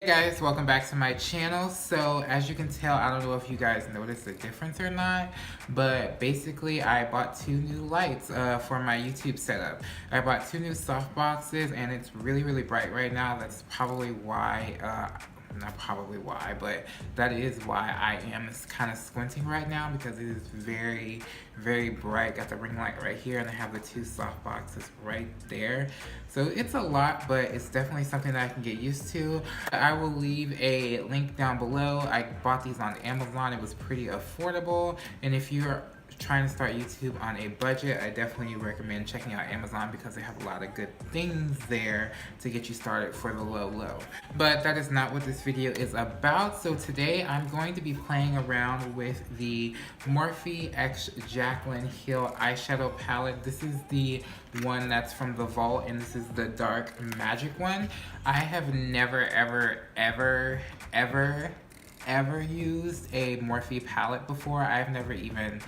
Hey guys, welcome back to my channel. So as you can tell, I don't know if you guys noticed the difference or not, but basically I bought two new lights for my YouTube setup. I bought two new soft boxes and it's really bright right now. That's probably why not probably why, but that is why I am kind of squinting right now, because it is very bright. Got the ring light right here and I have the two soft boxes right there. So it's a lot, but it's definitely something that I can get used to. I will leave a link down below. I bought these on Amazon. It was pretty affordable, and if you're trying to start YouTube on a budget, I definitely recommend checking out Amazon because they have a lot of good things there to get you started for the low. But that is not what this video is about. So today I'm going to be playing around with the Morphe x Jaclyn Hill eyeshadow palette. This is the one that's from the Vault, and this is the dark magic one. I have never ever used a Morphe palette before. I've never even,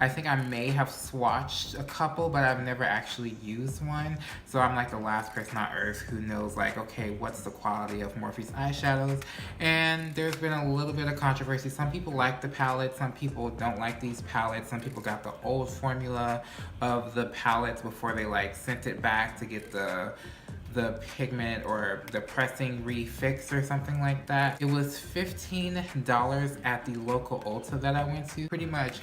I think I may have swatched a couple, but I've never actually used one. So I'm like the last person on earth who knows, like, okay, what's the quality of Morphe's eyeshadows? And there's been a little bit of controversy. Some people like the palette, some people don't like these palettes. Some people got the old formula of the palettes before they like sent it back to get the pigment or the pressing refixed or something like that. It was $15 at the local Ulta that I went to. Pretty much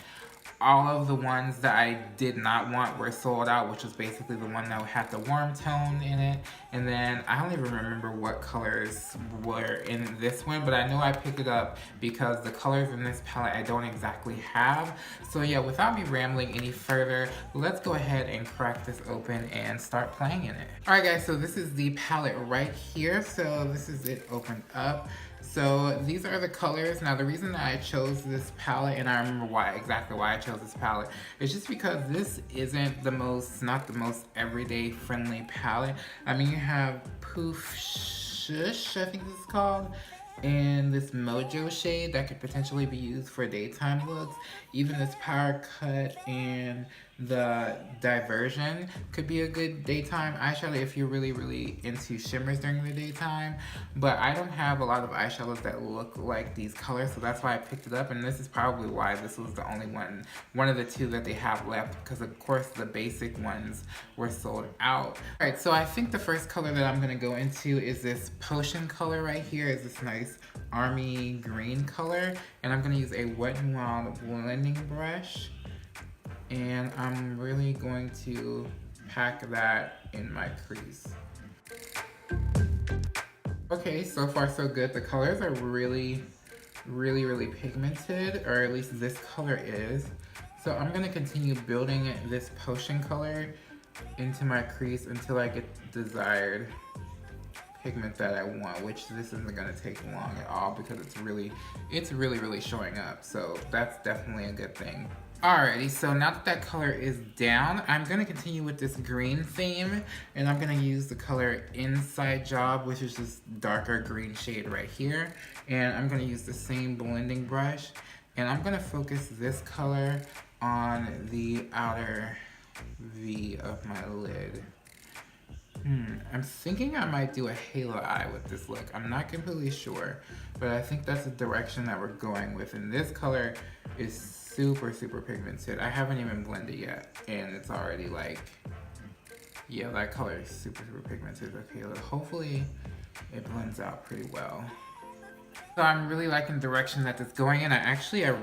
all of the ones that I did not want were sold out, which was basically the one that had the warm tone in it. And then I don't even remember what colors were in this one, but I know I picked it up because the colors in this palette I don't exactly have. So yeah, without me rambling any further, let's go ahead and crack this open and start playing in it. Alright guys, so this is the palette right here. So this is it opened up. So these are the colors. Now the reason that I chose this palette, and I remember exactly why I chose this palette, is just because this isn't the most, not the most everyday friendly palette. I mean, you have Poof Shush, I think this is called, and this Mojo shade that could potentially be used for daytime looks. Even this Power Cut and the Diversion could be a good daytime eyeshadow if you're really into shimmers during the daytime. But I don't have a lot of eyeshadows that look like these colors, so that's why I picked it up. And this is probably why this was the only one of the two that they have left, because of course the basic ones were sold out. Alright, so I think the first color that I'm gonna go into is this Potion color right here. Is this nice army green color, and I'm gonna use a Wet n Wild blending brush, and I'm really going to pack that in my crease. Okay, so far so good. The colors are really pigmented, or at least this color is. So I'm gonna continue building this Potion color into my crease until I get the desired pigment that I want, which this isn't gonna take long at all because it's really showing up. So that's definitely a good thing. Alrighty, so now that that color is down, I'm gonna continue with this green theme, and I'm gonna use the color Inside Job, which is this darker green shade right here. And I'm gonna use the same blending brush, and I'm gonna focus this color on the outer V of my lid. I'm thinking I might do a halo eye with this look. I'm not completely sure, but I think that's the direction that we're going with. And this color is super pigmented. I haven't even blended yet, and it's already like, yeah, that color is super pigmented. Okay, hopefully it blends out pretty well. So I'm really liking the direction that it's going in. I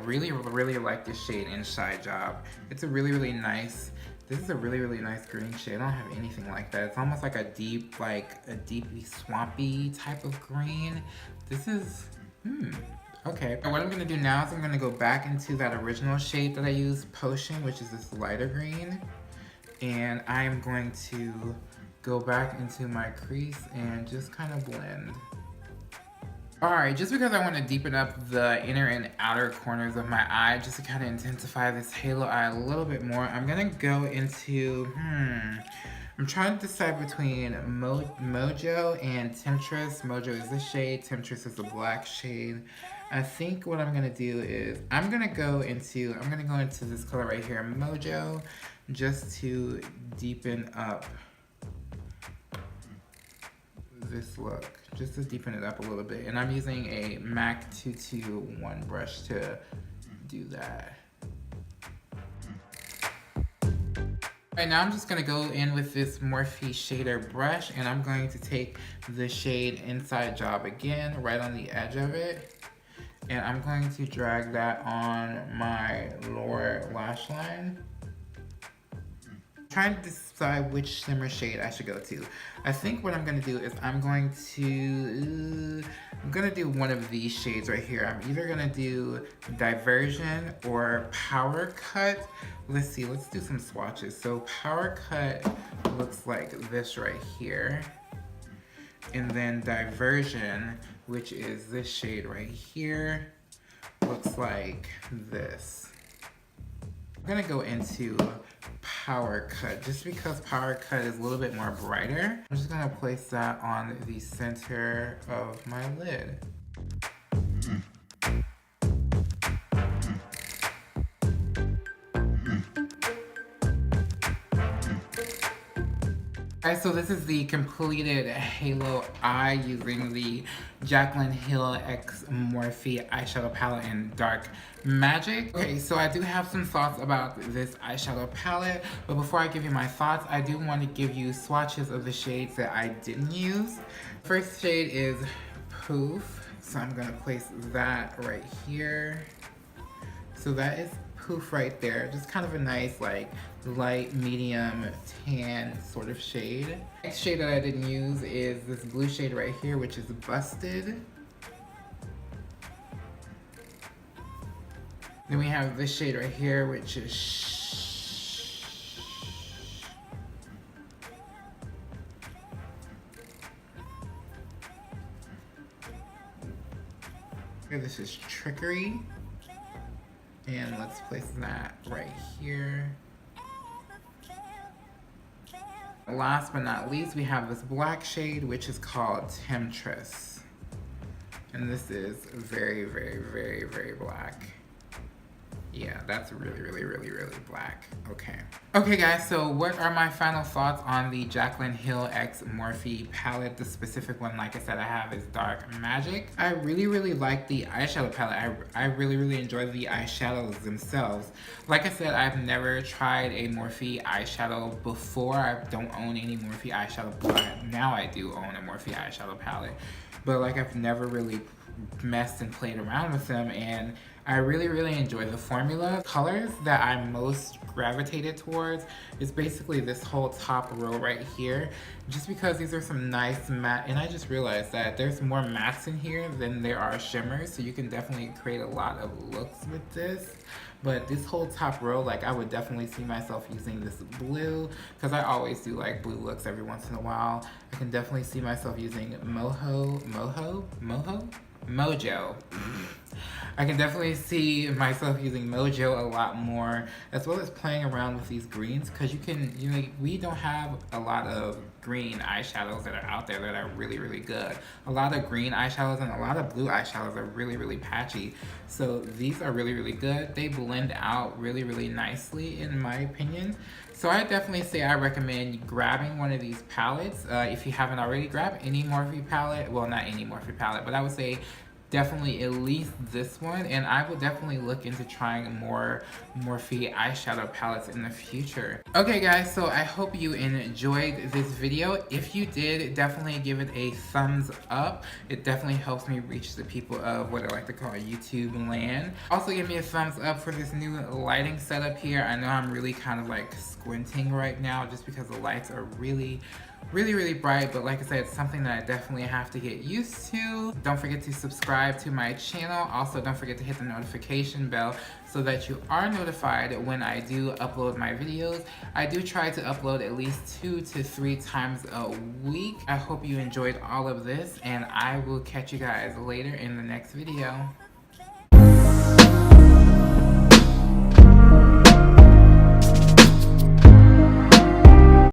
really like this shade Inside Job. It's a really nice. This is a really nice green shade. I don't have anything like that. It's almost like a deeply swampy type of green. This is, okay. What I'm gonna do now is I'm gonna go back into that original shade that I used, Potion, which is this lighter green. And I am going to go back into my crease and just kind of blend. Alright, just because I want to deepen up the inner and outer corners of my eye, just to kind of intensify this halo eye a little bit more, I'm going to go into, I'm trying to decide between Mojo and Temptress. Mojo is this shade, Temptress is the black shade. I think what I'm going to do is, I'm going to go into this color right here, Mojo, just to deepen up this look, just to deepen it up a little bit. And I'm using a MAC 221 brush to do that. Right now I'm just gonna go in with this Morphe shader brush, and I'm going to take the shade Inside Job again, right on the edge of it. And I'm going to drag that on my lower lash line. I'm trying to decide which shimmer shade I should go to. I think what I'm gonna do is I'm gonna do one of these shades right here. I'm either gonna do Diversion or Power Cut. Let's see, let's do some swatches. So Power Cut looks like this right here. And then Diversion, which is this shade right here, looks like this. I'm gonna go into Power Cut just because Power Cut is a little bit more brighter. I'm just gonna place that on the center of my lid. Alright, so this is the completed halo eye using the Jaclyn Hill X Morphe eyeshadow palette in Dark Magic. Okay, so I do have some thoughts about this eyeshadow palette, but before I give you my thoughts, I do want to give you swatches of the shades that I didn't use. First shade is Poof, so I'm going to place that right here. So that is Poof right there, just kind of a nice like light medium tan sort of shade. Next shade that I didn't use is this blue shade right here, which is Busted. Then we have this shade right here, which is this is Trickery. And let's place that right here. Last but not least, we have this black shade, which is called Temptress. And this is very, very, very, very black. Yeah, that's really, really, really, really black. Okay. Okay guys, so what are my final thoughts on the Jaclyn Hill X Morphe palette? The specific one, like I said, I have is Dark Magic. I really, really like the eyeshadow palette. I really, really enjoy the eyeshadows themselves. Like I said, I've never tried a Morphe eyeshadow before. I don't own any Morphe eyeshadow, but now I do own a Morphe eyeshadow palette. But like I've never really messed and played around with them, and I really, really enjoy the formula. Colors that I most gravitated towards is basically this whole top row right here, just because these are some nice matte, and I just realized that there's more mattes in here than there are shimmers, so you can definitely create a lot of looks with this. But this whole top row, like I would definitely see myself using this blue, because I always do like blue looks every once in a while. I can definitely see myself using Mojo. I can definitely see myself using Mojo a lot more, as well as playing around with these greens, because we don't have a lot of green eyeshadows that are out there that are really, really good. A lot of green eyeshadows and a lot of blue eyeshadows are really, really patchy. So these are really, really good. They blend out really, really nicely in my opinion. So I definitely say I recommend grabbing one of these palettes. If you haven't already, grab any Morphe palette. Well, not any Morphe palette, but I would say definitely at least this one, and I will definitely look into trying more Morphe eyeshadow palettes in the future. Okay guys, so I hope you enjoyed this video. If you did, definitely give it a thumbs up. It definitely helps me reach the people of what I like to call YouTube land. Also give me a thumbs up for this new lighting setup here. I know I'm really kind of like squinting right now just because the lights are really bright, but like I said, it's something that I definitely have to get used to. Don't forget to subscribe to my channel. Also, don't forget to hit the notification bell so that you are notified when I do upload my videos. I do try to upload at least 2 to 3 times a week. I hope you enjoyed all of this, and I will catch you guys later in the next video.